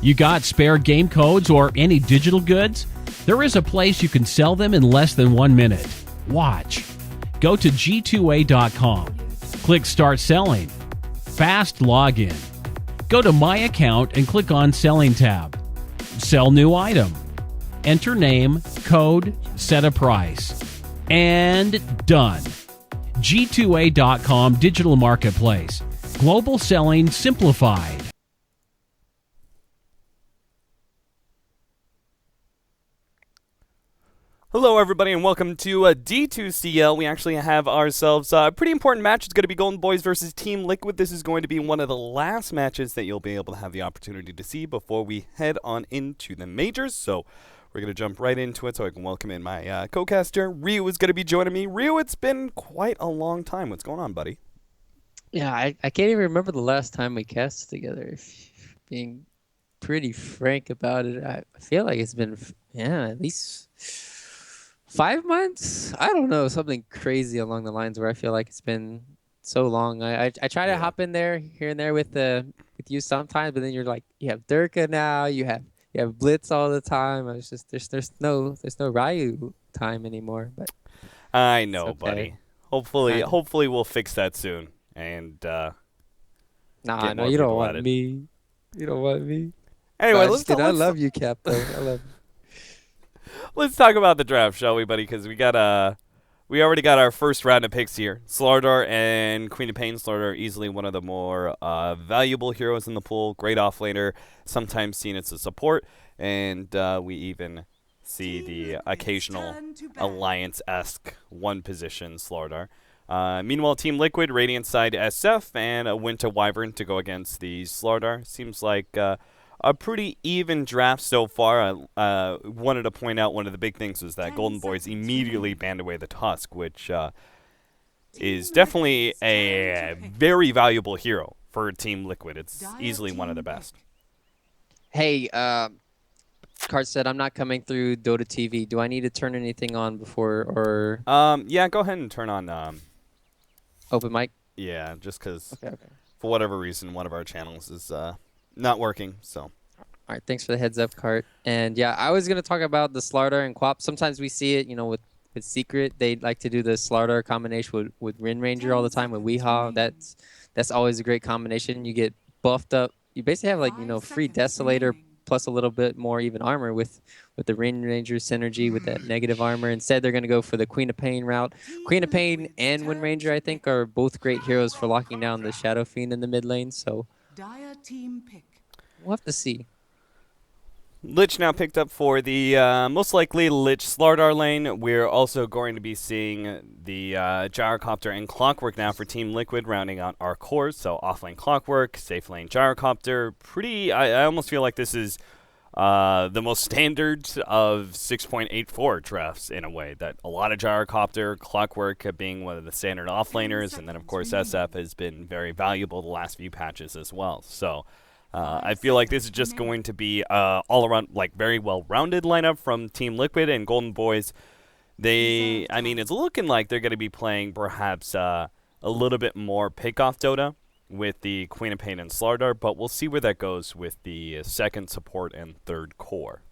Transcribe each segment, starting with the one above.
You got spare game codes or any digital goods? There is a place you can sell them in less than 1 minute. Watch. Go to g2a.com. Click Start Selling. Fast login. Go to My Account and click on Selling tab. Sell new item. Enter name, code, set a price. And done. G2A.com Digital Marketplace. Global selling simplified. Hello, everybody, and welcome to D2CL. We actually have ourselves a pretty important match. It's going to be Golden Boys versus Team Liquid. This is going to be one of the last matches that you'll be able to have the opportunity to see before we head on into the majors. So we're going to jump right into it so I can welcome in my co-caster. Ryu is going to be joining me. Ryu, it's been quite a long time. What's going on, buddy? Yeah, I can't even remember the last time we cast together. Being pretty frank about it, I feel like it's been, at least 5 months? I don't know, something crazy along the lines where I feel like it's been so long. I try to hop in there here and there with you sometimes, but then you're like, you have Durka now, you have Blitz all the time. It's just there's no Ryu time anymore. But I know, okay. buddy. Hopefully we'll fix that soon. And no, you don't want me. You don't want me. Anyway, I love you, Cap. Though. I love you. Let's talk about the draft, shall we, buddy? Because we already got our first round of picks here. Slardar and Queen of Pain. Slardar, easily one of the more valuable heroes in the pool. Great offlaner, sometimes seen as a support, and we even see the occasional Alliance-esque one-position Slardar. Meanwhile, Team Liquid, Radiant side SF, and a Winter Wyvern to go against the Slardar. Seems like a pretty even draft so far. I wanted to point out one of the big things was that Golden Boys immediately banned away the Tusk, which is definitely a very valuable hero for Team Liquid. It's easily one of the best. Hey, Cart said I'm not coming through Dota TV. Do I need to turn anything on before or? Yeah, go ahead and turn on. Open mic? Yeah, just because okay. For whatever reason, one of our channels is not working, so. All right, thanks for the heads up, Cart. And yeah, I was going to talk about the Slardar and Quap. Sometimes we see it, with Secret. They like to do the Slardar combination with Rin Ranger all the time with Weehaw. That's always a great combination. You get buffed up. You basically have like, free Desolator plus a little bit more even armor with the Rin Ranger synergy with that negative armor. Instead, they're going to go for the Queen of Pain route. Queen of Pain and Wind Ranger, I think, are both great heroes for locking down the Shadow Fiend in the mid lane. So we'll have to see. Lich now picked up for the most likely Lich Slardar lane. We're also going to be seeing the Gyrocopter and Clockwork now for Team Liquid, rounding out our cores. So offlane Clockwork, safe lane Gyrocopter. I almost feel like this is the most standard of 6.84 drafts in a way. That a lot of Gyrocopter, Clockwork being one of the standard offlaners, and then of course SF has been very valuable the last few patches as well. So. I feel like this is just going to be all-around, like, very well-rounded lineup from Team Liquid and Golden Boys. It's looking like they're going to be playing perhaps a little bit more pick-off Dota with the Queen of Pain and Slardar, but we'll see where that goes with the second support and third core.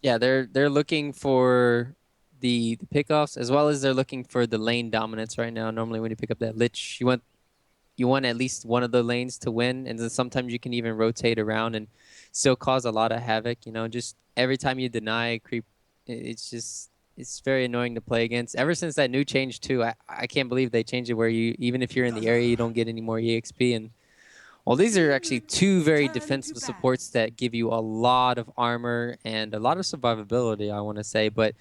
Yeah, they're looking for the pickoffs as well as they're looking for the lane dominance right now. Normally, when you pick up that Lich, you want at least one of the lanes to win, and then sometimes you can even rotate around and still cause a lot of havoc. Just every time you deny creep, it's very annoying to play against. Ever since that new change too, I can't believe they changed it where even if you're in the area, you don't get any more EXP. And these are actually two very defensive supports that give you a lot of armor and a lot of survivability, I want to say. But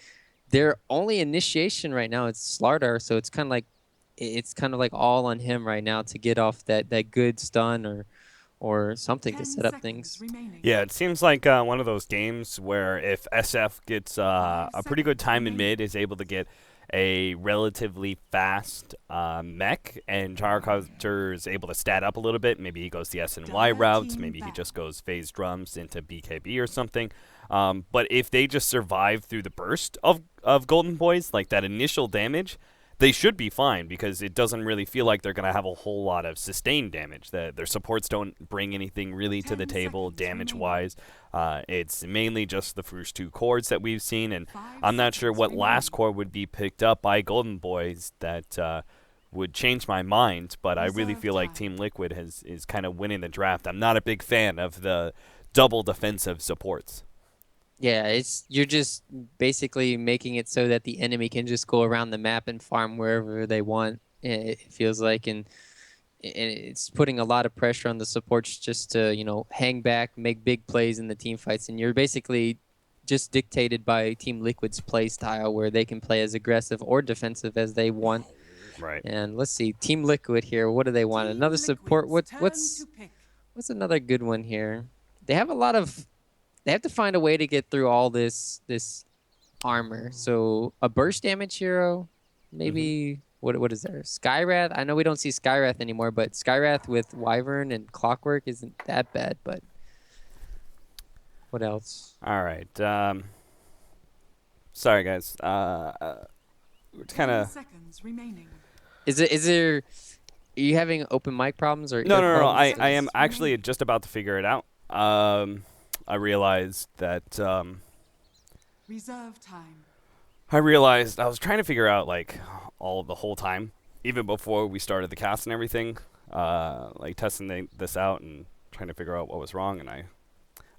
their only initiation right now is Slardar, so it's kind of like all on him right now to get off that good stun or something to set up things. Yeah, it seems like one of those games where if SF gets a pretty good time in mid, is able to get a relatively fast mech, and Gyrocopter is able to stat up a little bit. Maybe he goes the SNY route. Maybe he just goes phase drums into BKB or something. But if they just survive through the burst of Golden Boys, like that initial damage, they should be fine because it doesn't really feel like they're going to have a whole lot of sustained damage. Their supports don't bring anything really to the table damage-wise. It's mainly just the first 2 cores that we've seen, and I'm not sure what last core would be picked up by Golden Boys that would change my mind, but I really feel like Team Liquid is kind of winning the draft. I'm not a big fan of the double defensive supports. Yeah, you're just basically making it so that the enemy can just go around the map and farm wherever they want. It feels like, and it's putting a lot of pressure on the supports just to hang back, make big plays in the team fights, and you're basically just dictated by Team Liquid's play style, where they can play as aggressive or defensive as they want. Right. And let's see, Team Liquid here. What do they want? Another support. What's another good one here? They have a lot of. They have to find a way to get through all this armor. So a burst damage hero, maybe. What is there? Skywrath. I know we don't see Skywrath anymore, but Skywrath with Wyvern and Clockwork isn't that bad. But what else? All right. Sorry, guys. We're kind of. Seconds remaining. Is there? Are you having open mic problems or? No. I am actually just about to figure it out. I realized that Reserve time. I was trying to figure out like all the whole time, even before we started the cast and everything, like testing this out and trying to figure out what was wrong, and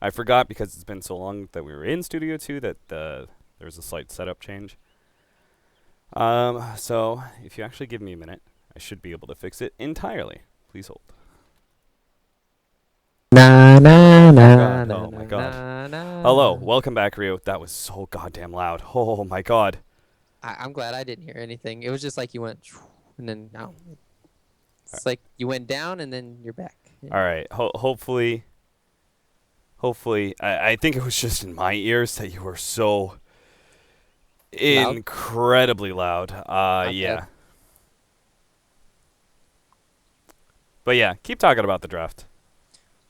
I forgot because it's been so long that we were in Studio 2 that there was a slight setup change. So if you actually give me a minute, I should be able to fix it entirely. Please hold. Na na na. Oh my god. Hello, welcome back, Rio. That was so goddamn loud. Oh my god. I'm glad I didn't hear anything. It was just like you went, and then now. It's like you went down and then you're back. Yeah. All right. Hopefully, I think it was just in my ears that you were so Loud? incredibly loud. Yeah. But yeah, keep talking about the draft.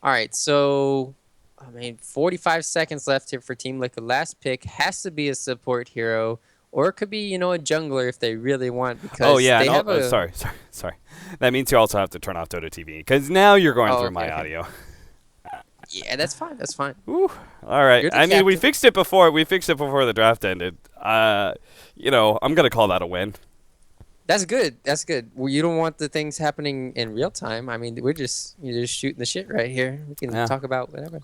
All right, so 45 seconds left here for Team Liquid. Last pick has to be a support hero, or it could be a jungler if they really want. Because they have sorry. That means you also have to turn off Dota TV because now you're going through my audio. Yeah, that's fine. That's fine. Ooh, all right. I mean, we fixed it before the draft ended. I'm gonna call that a win. That's good. That's good. Well, you don't want the things happening in real time. I mean, you're just shooting the shit right here. We can talk about whatever.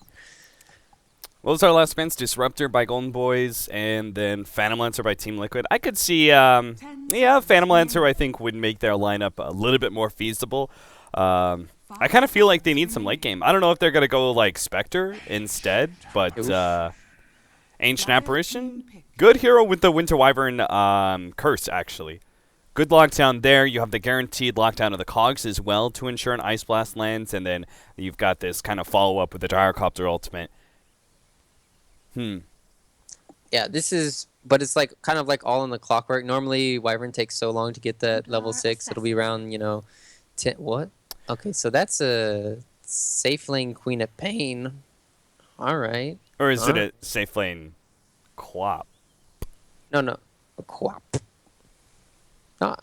What was our last spins? Disruptor by Golden Boys, and then Phantom Lancer by Team Liquid. I could see, Phantom Lancer I think would make their lineup a little bit more feasible. I kind of feel like they need some late game. I don't know if they're going to go like Spectre instead, but Ancient Apparition, good hero with the Winter Wyvern curse, actually. Good lockdown there. You have the guaranteed lockdown of the cogs as well to ensure an Ice Blast lands, and then you've got this kind of follow-up with the Gyrocopter ultimate. Yeah, but it's like kind of like all in the clockwork. Normally, Wyvern takes so long to get that level 6. It'll be around, 10. What? Okay, so that's a safe lane Queen of Pain. All right. Or is it a safe lane Quap? No, a Quap.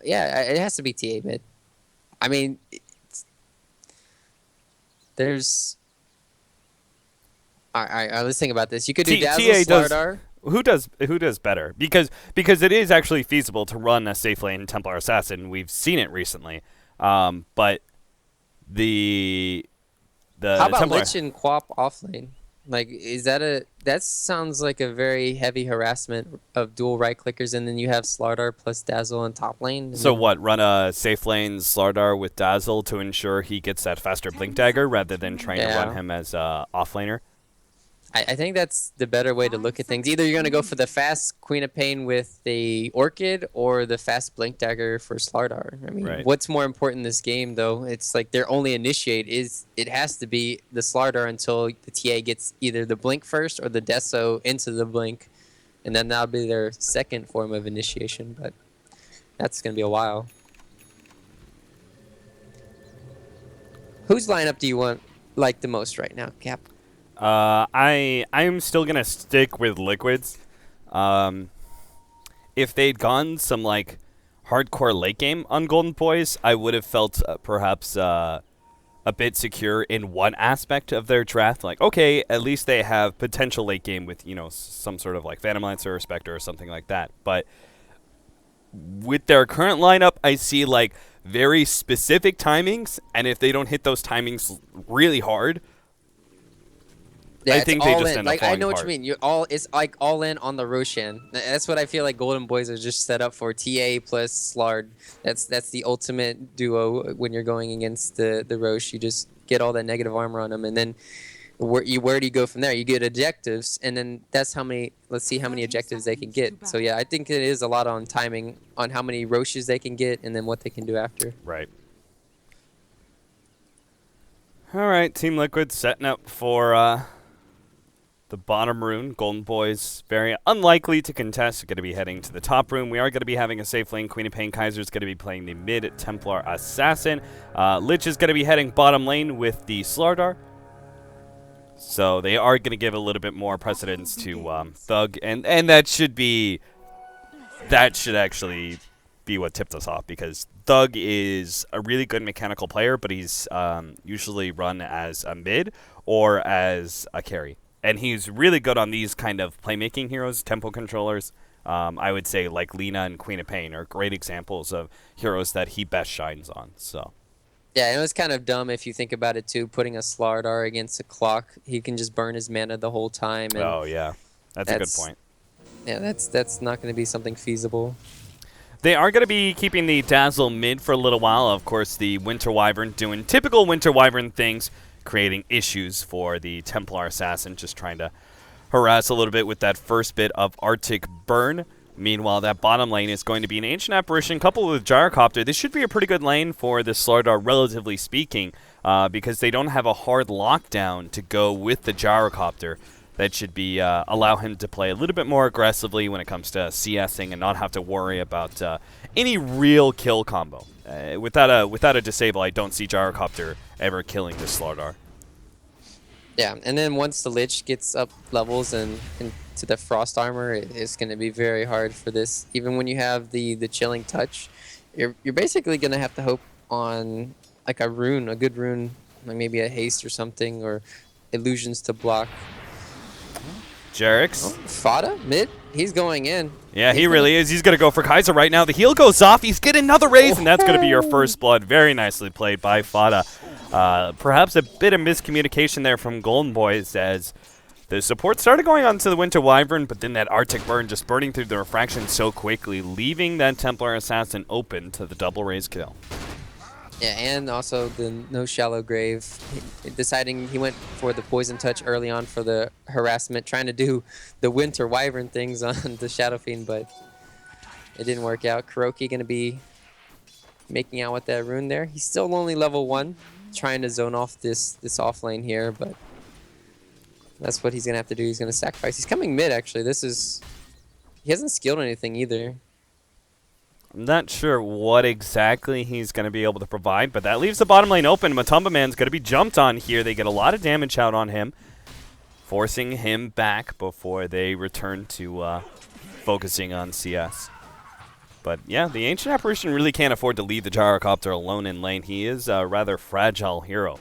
Yeah, it has to be TA mid. I mean, there's. All right, let's think about this. You could do Dazzle Slardar. Who does better? Because it is actually feasible to run a safe lane Templar Assassin. We've seen it recently. But the how about Templar Lich and Quap offlane? Like, that sounds like a very heavy harassment of dual right clickers, and then you have Slardar plus Dazzle on top lane. So what? Run a safe lane Slardar with Dazzle to ensure he gets that faster Blink Dagger rather than trying to run him as offlaner? I think that's the better way to look at things. Either you're going to go for the fast Queen of Pain with the Orchid or the fast Blink Dagger for Slardar. I mean, What's more important in this game, though? It's like their only initiate it has to be the Slardar until the TA gets either the Blink first or the Deso into the Blink. And then that'll be their second form of initiation, but that's going to be a while. Whose lineup do you like the most right now, Cap? I'm still gonna stick with Liquids. If they'd gone some like hardcore late game on Golden Boys, I would have felt perhaps a bit secure in one aspect of their draft. Like, okay, at least they have potential late game with, you know, some sort of like Phantom Lancer or Spectre or something like that. But with their current lineup, I see like very specific timings, and if they don't hit those timings really hard, Yeah, I think they just in. end up like I falling know what apart. you mean. It's like all in on the Roshan. That's what I feel like Golden Boys are just set up for. TA plus Slard. That's the ultimate duo when you're going against the Roche. You just get all that negative armor on them, and then where do you go from there? You get objectives, and then that's how many. Let's see how many objectives they can get. So yeah, I think it is a lot on timing on how many Roches they can get, and then what they can do after. Right. All right, Team Liquid setting up for the bottom rune. Golden Boys very unlikely to contest. Going to be heading to the top room. We are going to be having a safe lane. Queen of Pain Kaiser is going to be playing the mid Templar Assassin. Lich is going to be heading bottom lane with the Slardar. So they are going to give a little bit more precedence to Thug, and that should actually be what tipped us off, because Thug is a really good mechanical player, but he's usually run as a mid or as a carry. And he's really good on these kind of playmaking heroes, tempo controllers. I would say like Lina and Queen of Pain are great examples of heroes that he best shines on. So. Yeah, and it was kind of dumb if you think about it too. Putting a Slardar against a clock, he can just burn his mana the whole time. And oh yeah, that's a good point. Yeah, that's not going to be something feasible. They are going to be keeping the Dazzle mid for a little while. Of course, the Winter Wyvern doing typical Winter Wyvern things, creating issues for the Templar Assassin, just trying to harass a little bit with that first bit of Arctic Burn. Meanwhile, that bottom lane is going to be an Ancient Apparition coupled with Gyrocopter. This should be a pretty good lane for the Slardar, relatively speaking, because they don't have a hard lockdown to go with the Gyrocopter. That should be allow him to play a little bit more aggressively when it comes to CSing and not have to worry about any real kill combo. Without a disable, I don't see Gyrocopter ever killing the Slardar. Yeah, and then once the Lich gets up levels and into the Frost Armor, it's going to be very hard for this. Even when you have the Chilling Touch, you're basically going to have to hope on like a rune, a good rune, like maybe a haste or something, or illusions to block. Jerix. Oh, Fada, mid, he's going in. Yeah, he really is. He's going to go for Kaiser right now. The heal goes off. He's getting another raise, and that's going to be your first blood. Very nicely played by Fada. Perhaps a bit of miscommunication there from Golden Boys as the support started going on to the Winter Wyvern, but then that Arctic Burn just burning through the refraction so quickly, leaving that Templar Assassin open to the double raise kill. Yeah, and also the no shallow grave. Deciding he went for the poison touch early on for the harassment, trying to do the Winter Wyvern things on the Shadow Fiend, but it didn't work out. Kuroki going to be making out with that rune there. He's still only level 1, trying to zone off this off lane here, but that's what he's going to have to do. He's going to sacrifice. He's coming mid, actually. He hasn't skilled anything either. I'm not sure what exactly he's going to be able to provide, but that leaves the bottom lane open. Matumba Man's going to be jumped on here. They get a lot of damage out on him, forcing him back before they return to focusing on CS. But yeah, the Ancient Apparition really can't afford to leave the Gyrocopter alone in lane. He is a rather fragile hero.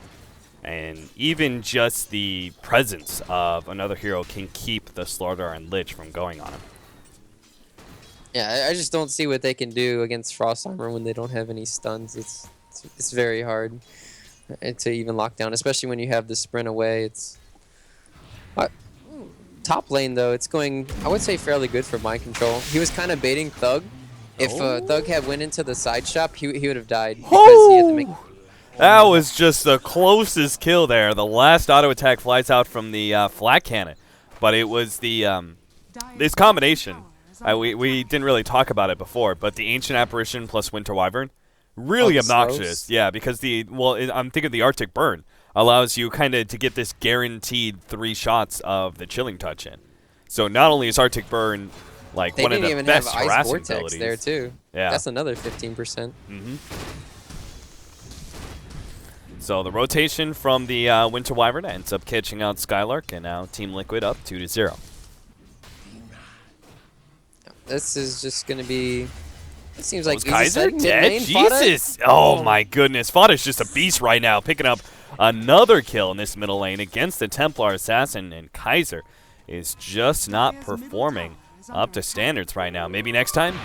And even just the presence of another hero can keep the Slardar and Lich from going on him. Yeah, I just don't see what they can do against Frost Armor when they don't have any stuns. It's very hard to even lock down, especially when you have the sprint away. It's top lane though. It's going, I would say, fairly good for mind control. He was kind of baiting Thug. If Thug had went into the side shop, he would have died because he had to make. That was just the closest kill there. The last auto attack flies out from the flat cannon, but it was the this combination. We didn't really talk about it before, but the Ancient Apparition plus Winter Wyvern, really obnoxious. Yeah, because I'm thinking the Arctic Burn allows you kind of to get this guaranteed 3 shots of the Chilling Touch in. So not only is Arctic Burn like one of the best have Ice harassing Vortex abilities there too. Yeah, that's another 15%. Mm-hmm. So the rotation from the Winter Wyvern ends up catching out Skylark, and now Team Liquid up 2-0. This is just going to be It seems like Was easy Kaiser setting, mid dead? lane, Fada. Jesus! Oh my goodness. Fada's just a beast right now, picking up another kill in this middle lane against the Templar Assassin, and Kaiser is just not performing up to standards right now. Maybe next time?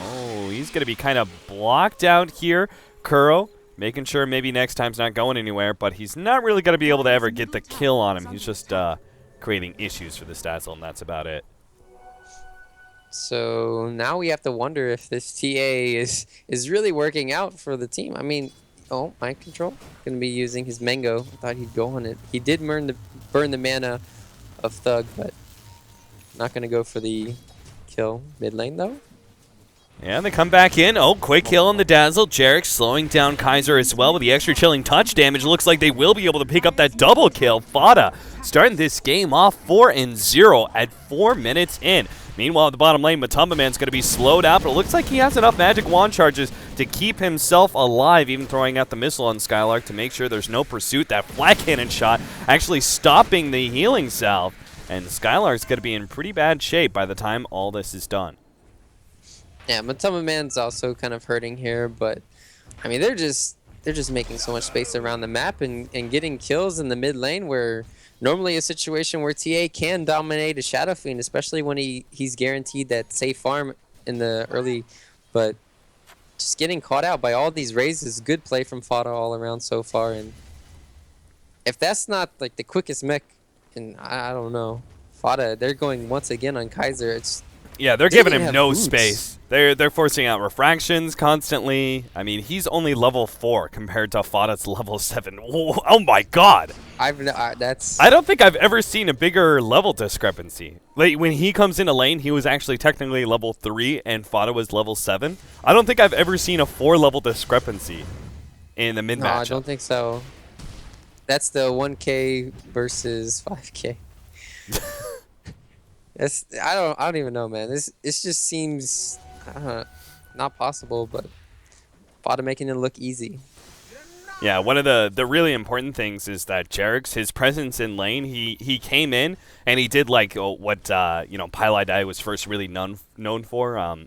Oh, he's going to be kind of blocked out here. Kuro making sure maybe next time's not going anywhere, but he's not really going to be able to ever get the kill on him. He's just creating issues for the Dazzle, and that's about it. So now we have to wonder if this TA is really working out for the team. I mean, oh, mind control. Gonna be using his mango. I thought he'd go on it. He did burn the mana of Thug, but not gonna go for the kill mid lane though. Yeah, they come back in. Oh, quick kill on the Dazzle. Jarek slowing down Kaiser as well with the extra chilling touch damage. Looks like they will be able to pick up that double kill. Fada starting this game off 4-0 at 4 minutes in. Meanwhile, at the bottom lane, Matumba Man's going to be slowed out, but it looks like he has enough magic wand charges to keep himself alive, even throwing out the missile on Skylark to make sure there's no pursuit. That flat cannon shot actually stopping the healing salve, and Skylark's going to be in pretty bad shape by the time all this is done. Yeah, Matumba Man's also kind of hurting here, but I mean they're just making so much space around the map and getting kills in the mid lane where normally a situation where TA can dominate a Shadow Fiend, especially when he's guaranteed that safe farm in the early, but just getting caught out by all these raises, good play from Fada all around so far, and if that's not like the quickest mech, and I don't know, Fada, they're going once again on Kaiser. It's yeah, they're giving him no boots. space. They're forcing out refractions constantly. I mean, he's only level 4 compared to Fada's level 7. Oh my god! I don't think I've ever seen a bigger level discrepancy. Like when he comes into lane, he was actually technically level 3 and Fada was level 7. I don't think I've ever seen a 4-level discrepancy in the mid match. No, I don't think so. That's the 1K versus 5K. I don't even know, man. This just seems not possible, but Fada making it look easy. Yeah, one of the really important things is that Jarek's, his presence in lane, he came in and he did like what Pylai Dai was first really known for,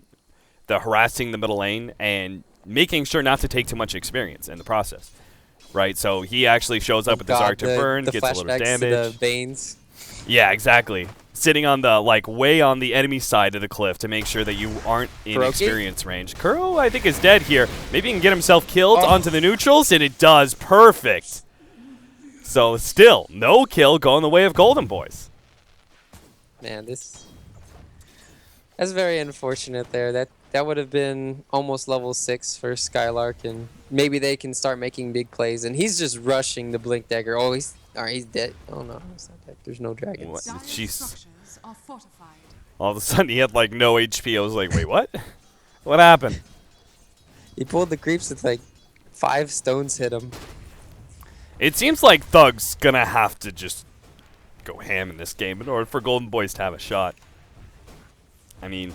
the harassing the middle lane and making sure not to take too much experience in the process. Right, so he actually shows up with his Arctic Burn, gets a little damage. To the Banes. Yeah, exactly. Sitting on the way on the enemy side of the cliff to make sure that you aren't in experience range. Kuro, I think, is dead here. Maybe he can get himself killed onto the neutrals, and it does. Perfect. So still, no kill going the way of Golden Boys. Man, that's very unfortunate there. That would have been almost level 6 for Skylark, and maybe they can start making big plays. And he's just rushing the Blink Dagger. Oh, he's dead. Oh no, he's not dead. There's no dragons. Jeez. All of a sudden, he had like no HP. I was like, wait, what? What happened? He pulled the creeps with like 5 stones hit him. It seems like Thug's gonna have to just go ham in this game in order for Golden Boys to have a shot. I mean,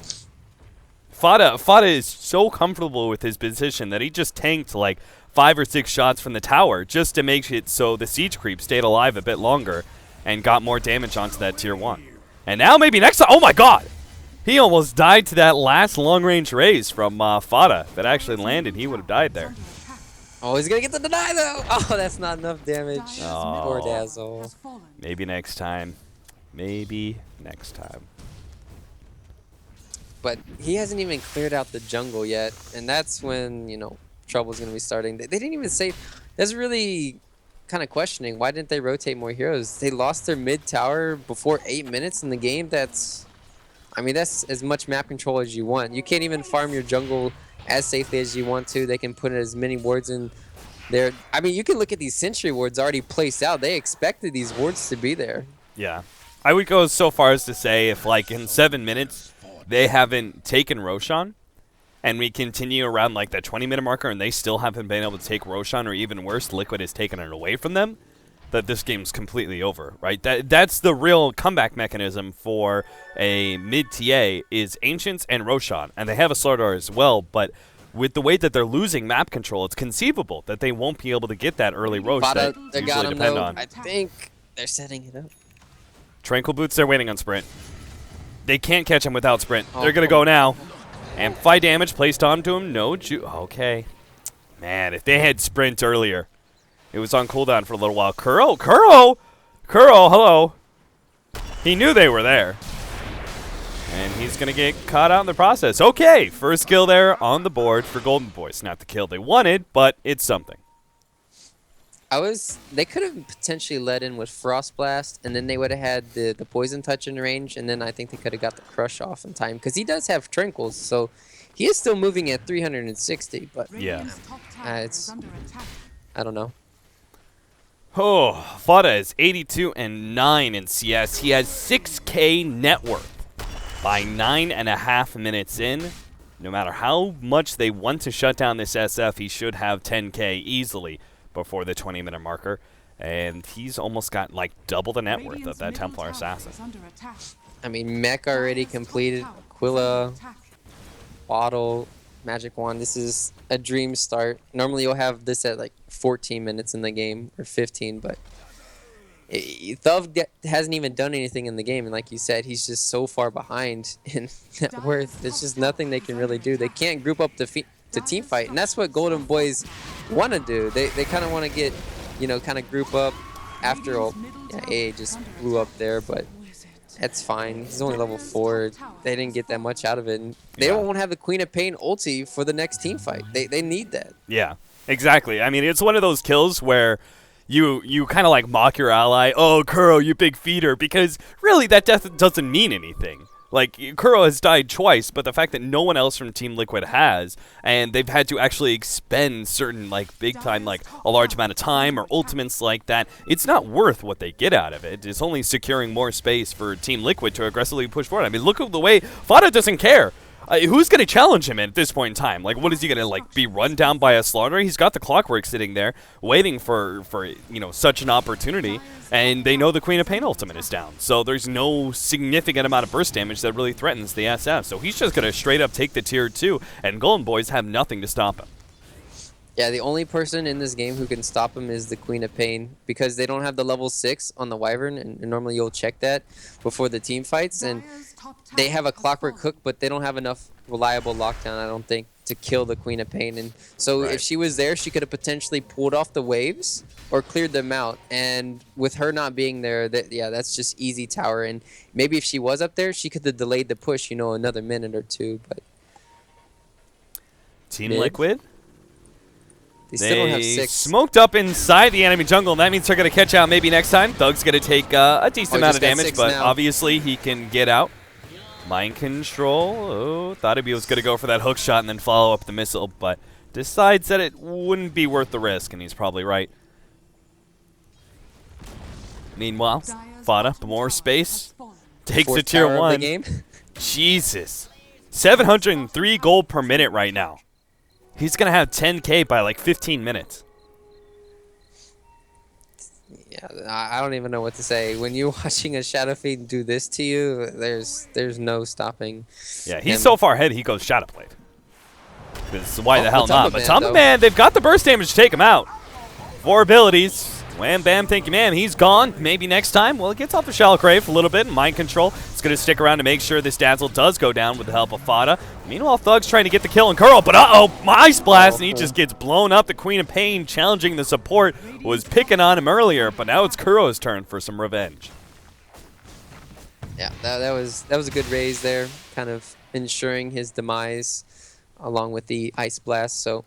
Fada is so comfortable with his position that he just tanked like 5 or 6 shots from the tower just to make it so the siege creep stayed alive a bit longer and got more damage onto that tier 1. And now maybe next time, oh my god! He almost died to that last long-range raise from Fada that actually landed. He would have died there. Oh, he's gonna get the deny though! Oh, that's not enough damage. Oh. Poor Dazzle. Maybe next time. Maybe next time. But he hasn't even cleared out the jungle yet, and that's when, trouble's gonna be starting. They didn't even say. That's really kind of questioning. Why didn't they rotate more heroes? They lost their mid tower before 8 minutes in the game. That's as much map control as you want. You can't even farm your jungle as safely as you want to. They can put as many wards in there. I mean, you can look at these sentry wards already placed out. They expected these wards to be there. Yeah. I would go so far as to say if, like, in 7 minutes they haven't taken Roshan, and we continue around, like, that 20-minute marker, and they still haven't been able to take Roshan, or even worse, Liquid has taken it away from them, that this game's completely over, right? That's the real comeback mechanism for a mid-TA is Ancients and Roshan, and they have a Slardar as well, but with the way that they're losing map control, it's conceivable that they won't be able to get that early Rosh that they usually depend on. I think they're setting it up. Tranquil Boots, they're waiting on Sprint. They can't catch him without Sprint. They're going to go now. Amplify damage placed onto him. No okay. Man, if they had sprint earlier, it was on cooldown for a little while. Kuro, hello. He knew they were there. And he's going to get caught out in the process. Okay, first kill there on the board for Golden Boys. Not the kill they wanted, but it's something. They could have potentially led in with Frost Blast, and then they would have had the Poison Touch in range, and then I think they could have got the Crush off in time, because he does have Trinkles, so he is still moving at 360, but yeah, I don't know. Oh, Fada is 82-9 in CS. He has 6K net worth by 9.5 minutes in. No matter how much they want to shut down this SF, he should have 10K easily before the 20-minute marker. And he's almost got like double the net worth of that Templar Assassin. I mean, Mech already completed. Aquila, Bottle, Magic Wand. This is a dream start. Normally you'll have this at like 14 minutes in the game, or 15, but Thug hasn't even done anything in the game, and like you said, he's just so far behind in net worth. There's just nothing they can really do. They can't group up to team fight, and that's what Golden Boys want to do. They kind of want to get, you know, kind of group up after all. Yeah, AA just blew up there, but that's fine. He's only level 4. They didn't get that much out of it, and they won't have the Queen of Pain ulti for the next team fight. They need that. Yeah, exactly. I mean, it's one of those kills where you kind of like mock your ally. Oh, Kuro, you big feeder, because really that death doesn't mean anything. Like, Kuro has died twice, but the fact that no one else from Team Liquid has, and they've had to actually expend certain, like, big time, like, a large amount of time or ultimates like that, it's not worth what they get out of it. It's only securing more space for Team Liquid to aggressively push forward. I mean, look at the way Fada doesn't care. Who's going to challenge him at this point in time? Like, what is he going to, like, be run down by a Slaughter? He's got the Clockwork sitting there waiting for you know, such an opportunity, and they know the Queen of Pain ultimate is down. So there's no significant amount of burst damage that really threatens the SF. So he's just going to straight up take the tier 2, and Golden Boys have nothing to stop him. Yeah, the only person in this game who can stop him is the Queen of Pain, because they don't have the level 6 on the Wyvern, and normally you'll check that before the team fights, and they have a Clockwork hook, but they don't have enough reliable lockdown, I don't think, to kill the Queen of Pain. And so if she was there, she could have potentially pulled off the waves or cleared them out. And with her not being there, that's just easy tower. And maybe if she was up there, she could have delayed the push, you know, another minute or two. But Team Liquid, they still don't have 6. Smoked up inside the enemy jungle, and that means they're going to catch out maybe next time. Thug's going to take a decent amount of damage, but obviously he can get out. Mind control. Oh, thought he was going to go for that hook shot and then follow up the missile, but decides that it wouldn't be worth the risk, and he's probably right. Meanwhile, Fada, more space, takes the tier 1. Jesus. 703 gold per minute right now. He's going to have 10K by like 15 minutes. Yeah, I don't even know what to say. When you're watching a Shadow Fiend do this to you, there's no stopping. Yeah, he's so far ahead, he goes Shadow Blade. Because why the hell not? But Tomba Man, they've got the burst damage to take him out. 4 abilities. Wham, bam, thank you, man. He's gone. Maybe next time. Well, it gets off the Shallow Crave a little bit. Mind control. It's going to stick around to make sure this Dazzle does go down with the help of Fada. Meanwhile, Thug's trying to get the kill on Kuro, but my Ice Blast, and he just gets blown up. The Queen of Pain challenging the support was picking on him earlier, but now it's Kuro's turn for some revenge. Yeah, that was a good raise there, kind of ensuring his demise along with the Ice Blast. So,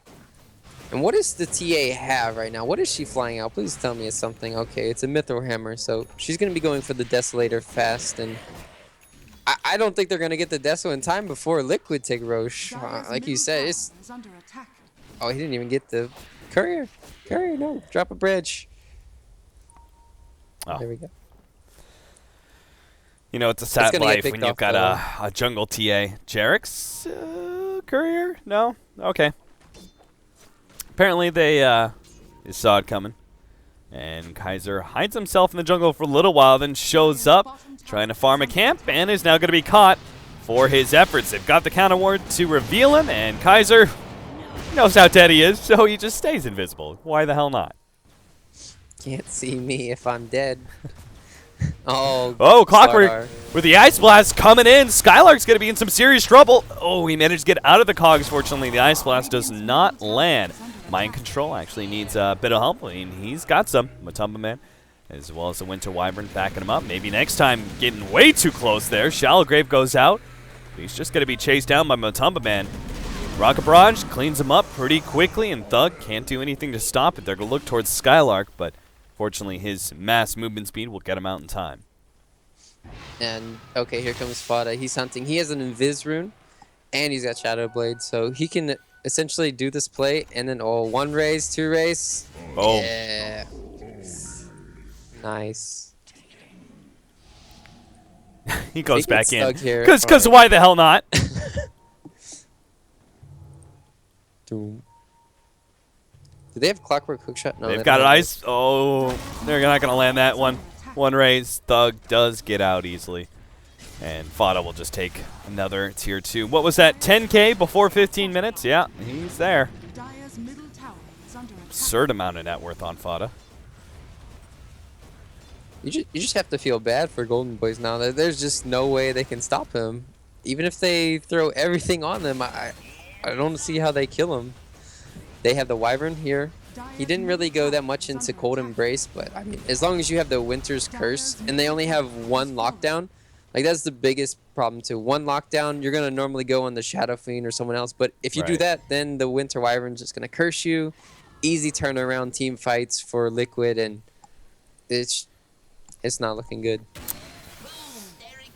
and what does the TA have right now? What is she flying out? Please tell me it's something. Okay, it's a Mithril Hammer, so she's going to be going for the Desolator fast, and I don't think they're going to get the Deso in time before Liquid take Roche. Like you said, it's... Oh, he didn't even get the Courier. Courier, no. Drop a bridge. Oh. There we go. You know, it's a sad life when you've got a jungle TA. Jarek's Courier? No? Okay. Apparently they saw it coming. And Kaiser hides himself in the jungle for a little while, then shows up, trying to farm a camp, and is now going to be caught for his efforts. They've got the counter ward to reveal him, and Kaiser knows how dead he is, so he just stays invisible. Why the hell not? Can't see me if I'm dead. Oh, Clockwork with the Ice Blast coming in. Skylark's going to be in some serious trouble. Oh, he managed to get out of the cogs. Fortunately, the Ice Blast does not land. Mind Control actually needs a bit of help. I mean, he's got some. Matumba Man, as well as the Winter Wyvern backing him up. Maybe next time getting way too close there. Shallow Grave goes out. He's just going to be chased down by Matumba Man. Rocket Barrage cleans him up pretty quickly, and Thug can't do anything to stop it. They're going to look towards Skylark, but fortunately his mass movement speed will get him out in time. And, okay, here comes Fada. He's hunting. He has an Invis rune, and he's got Shadow Blade, so he can essentially do this play, and then, oh, 1 raise, 2 raise. Oh. Yeah. Nice. He goes back in. Because why the hell not? Do they have Clockwork Hookshot? No, They've got ice. Oh, they're not going to land that one. 1 raise. Thug does get out easily. And Fada will just take another tier 2. What was that? 10K before 15 minutes? Yeah, he's there. Absurd amount of net worth on Fada. You just have to feel bad for Golden Boys now. There's just no way they can stop him. Even if they throw everything on them, I don't see how they kill him. They have the Wyvern here. He didn't really go that much into Cold Embrace, but I mean, as long as you have the Winter's Curse and they only have 1 lockdown, like that's the biggest problem too. 1 lockdown, you're gonna normally go on the Shadow Fiend or someone else, but if you do that, then the Winter Wyvern's just gonna curse you. Easy turnaround team fights for Liquid, and it's not looking good.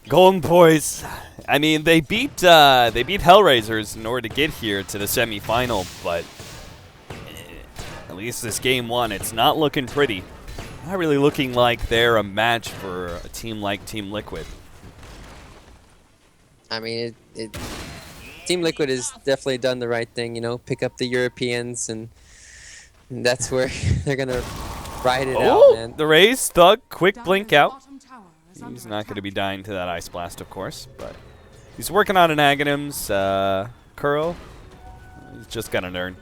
Golden Boys, I mean, they beat Hellraisers in order to get here to the semifinal, but at least this game 1, it's not looking pretty. Not really looking like they're a match for a team like Team Liquid. I mean, Team Liquid has definitely done the right thing, you know, pick up the Europeans, and that's where they're gonna ride it out, man. The raise, Thug, quick blink out. He's not going to be dying to that Ice Blast, of course, but he's working on an Aghanims. Kuro, he's just got an urn.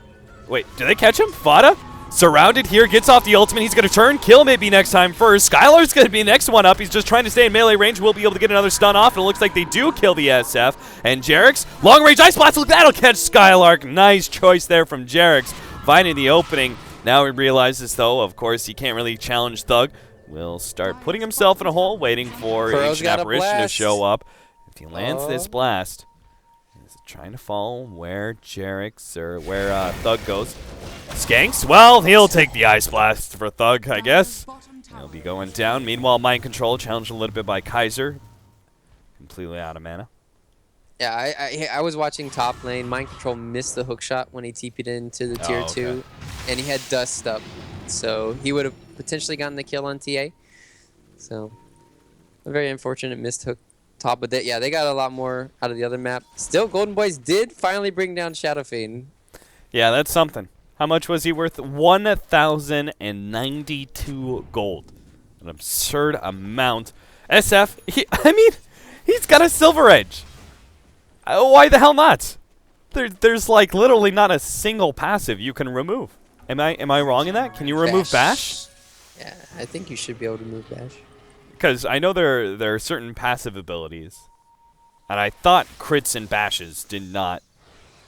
Wait, do they catch him? Fada? Surrounded here, gets off the ultimate. He's going to turn, kill maybe next time first. Skylar's going to be the next one up. He's just trying to stay in melee range. We'll be able to get another stun off, and it looks like they do kill the SF. And Jarek's long-range Ice Blast, that'll catch Skylark. Nice choice there from Jarek's, finding the opening. Now he realizes, though, of course, he can't really challenge Thug. Will start putting himself in a hole, waiting for Ancient Apparition to show up. If he lands this blast, he's trying to follow where Thug goes. Skanks, well, he'll take the Ice Blast for Thug, I guess. He'll be going down. Meanwhile, Mind Control challenged a little bit by Kaiser. Completely out of mana. Yeah, I was watching top lane. Mind Control missed the hook shot when he TP'd into the tier 2, and he had Dust up. So he would have potentially gotten the kill on TA. So a very unfortunate missed hook top. But yeah, they got a lot more out of the other map. Still, Golden Boys did finally bring down Shadow Fiend. Yeah, that's something. How much was he worth? 1,092 gold. An absurd amount. SF, he's got a Silver Edge. Why the hell not? There's like literally not a single passive you can remove. Am I wrong in that? Can you remove Bash? Yeah, I think you should be able to remove Bash. Because I know there are certain passive abilities, and I thought crits and bashes did not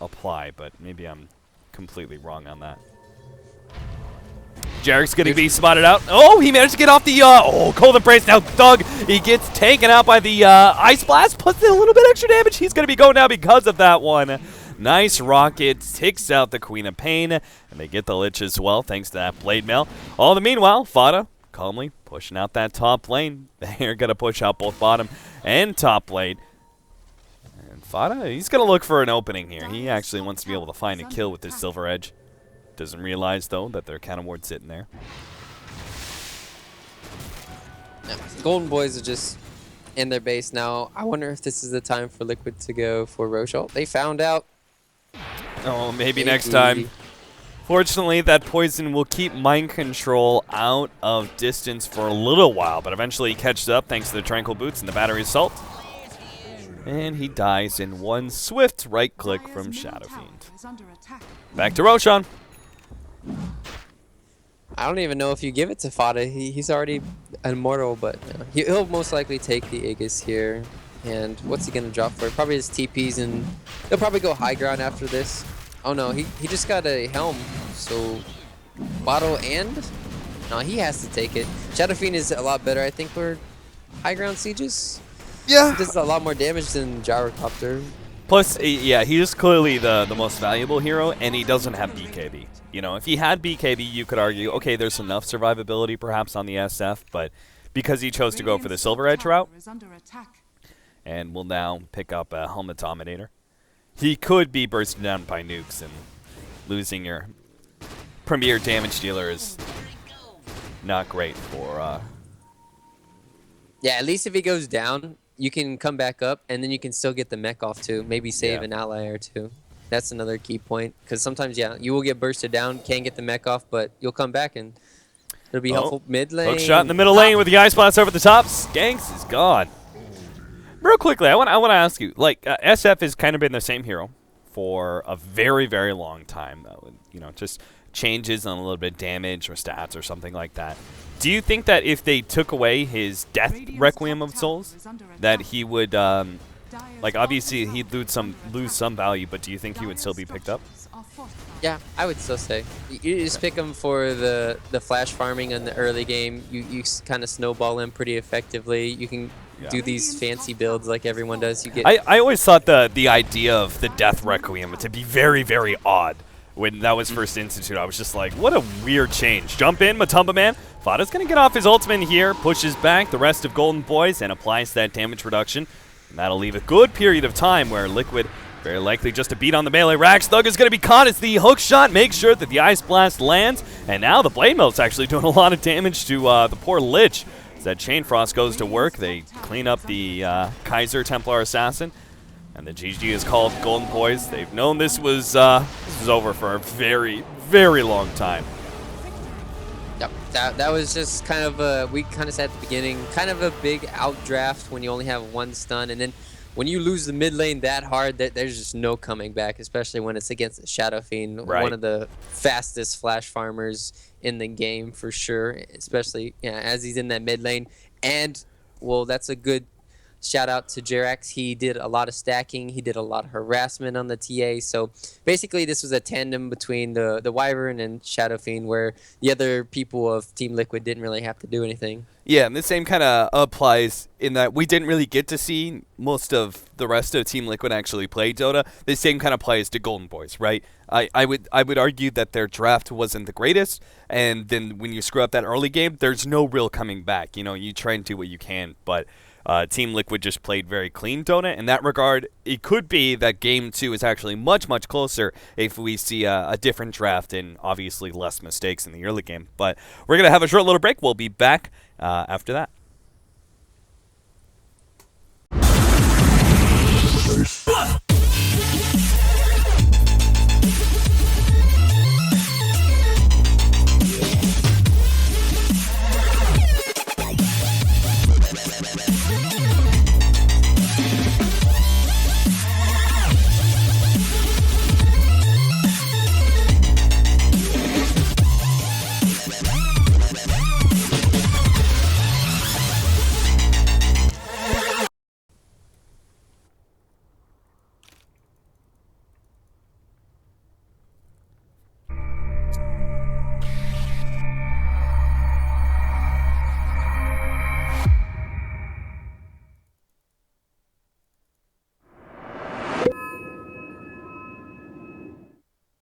apply, but maybe I'm completely wrong on that. Jarek's going to be spotted out. Oh, he managed to get off the Cold Embrace. Now Thug, he gets taken out by the Ice Blast, puts in a little bit extra damage. He's going to be going down because of that one. Nice rocket, takes out the Queen of Pain, and they get the Lich as well, thanks to that Blade Mail. All the meanwhile, Fada calmly pushing out that top lane. They're going to push out both bottom and top lane. And Fada, he's going to look for an opening here. He actually wants to be able to find a kill with his Silver Edge. Doesn't realize, though, that their counter ward's sitting there. Yeah, Golden Boys are just in their base now. I wonder if this is the time for Liquid to go for Rochelle. They found out. Oh, maybe next time. Fortunately, that poison will keep Mind Control out of distance for a little while, but eventually he catches up thanks to the Tranquil Boots and the Battery Assault. And he dies in one swift right click from Shadow Fiend. Back to Roshan. I don't even know if you give it to Fada. He's already immortal, but he'll most likely take the Aegis here. And what's he gonna drop for? Probably his TPs, and he'll probably go high ground after this. Oh no, he just got a helm, so bottle and no, he has to take it. Shadow Fiend is a lot better, I think, for high ground sieges. Yeah. He does a lot more damage than Gyrocopter. Plus, yeah, he's clearly the most valuable hero, and he doesn't have BKB. You know, if he had BKB, you could argue, okay, there's enough survivability perhaps on the SF, but because he chose to go for the Silver Edge route, and will now pick up a Helmet Dominator, he could be bursted down by nukes, and losing your premier damage dealer is not great for... Yeah, at least if he goes down, you can come back up, and then you can still get the mech off too. Maybe save an ally or two. That's another key point, because sometimes, yeah, you will get bursted down, can't get the mech off, but you'll come back, and it'll be helpful mid lane. Hook shot in the middle lane with the Ice Blast over the top. Skanks is gone. Real quickly, I want to ask you, like, SF has kind of been the same hero for a very, very long time, though. You know, just changes on a little bit of damage or stats or something like that. Do you think that if they took away his Death Requiem of Souls, that he would, like, obviously he'd lose some value, but do you think he would still be picked up? Yeah, I would still say. You just pick him for the flash farming in the early game. You kind of snowball him pretty effectively. You can do these fancy builds like everyone does. You get. I always thought the idea of the Death Requiem to be very, very odd. When that was first instituted, I was just like, what a weird change. Jump in, Matumba Man. Fada's going to get off his ultimate here, pushes back the rest of Golden Boys, and applies that damage reduction. And that'll leave a good period of time where Liquid, very likely just a beat on the melee rack. Thug is going to be caught as the hook shot makes sure that the Ice Blast lands. And now the Blade Melt's actually doing a lot of damage to the poor Lich. As that Chain Frost goes to work, they clean up the Kaiser Templar Assassin. And the GG is called Golden Boys. They've known this was over for a very, very long time. Yep, that was just kind of we kind of said at the beginning, kind of a big outdraft when you only have one stun, and then when you lose the mid lane that hard, there's just no coming back, especially when it's against the Shadow Fiend, one of the fastest flash farmers in the game for sure, especially as he's in that mid lane. And well, that's a good shout out to Jerax. He did a lot of stacking. He did a lot of harassment on the TA. So basically, this was a tandem between the Wyvern and Shadow Fiend, where the other people of Team Liquid didn't really have to do anything. Yeah, and the same kind of applies in that we didn't really get to see most of the rest of Team Liquid actually play Dota. The same kind of applies to Golden Boys, right? I would argue that their draft wasn't the greatest, and then when you screw up that early game, there's no real coming back. You know, you try and do what you can, but Team Liquid just played very clean Dota. In that regard, it could be that Game 2 is actually much, much closer if we see a different draft and obviously less mistakes in the early game. But we're going to have a short little break. We'll be back after that.